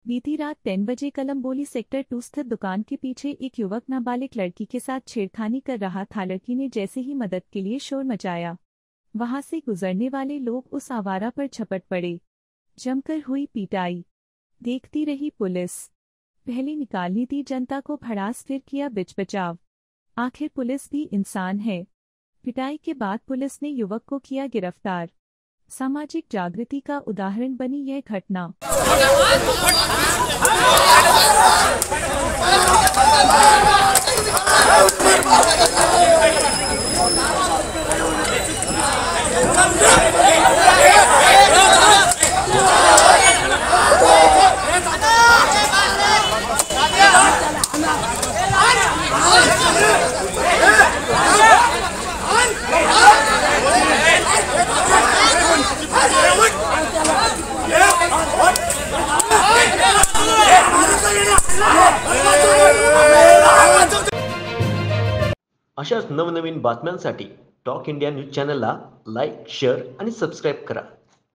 बीती रात 10 बजे कलंबोली सेक्टर 2 स्थित दुकान के पीछे एक युवक नाबालिग लड़की के साथ छेड़खानी कर रहा था। लड़की ने जैसे ही मदद के लिए शोर मचाया, वहां से गुजरने वाले लोग उस आवारा पर झपट पड़े। जमकर हुई पिटाई। देखती रही पुलिस। पहले निकालनी थी जनता को भड़ास, फिर किया बिच बचाव। आखिर पुलिस भी इंसान है। पिटाई के बाद पुलिस ने युवक को किया गिरफ्तार। सामाजिक जागृति का उदाहरण बनी यह घटना। अशाच नवनवीन बातम्यांसाठी टॉक इंडिया न्यूज चॅनलला लाईक, शेअर आणि सबस्क्राईब करा.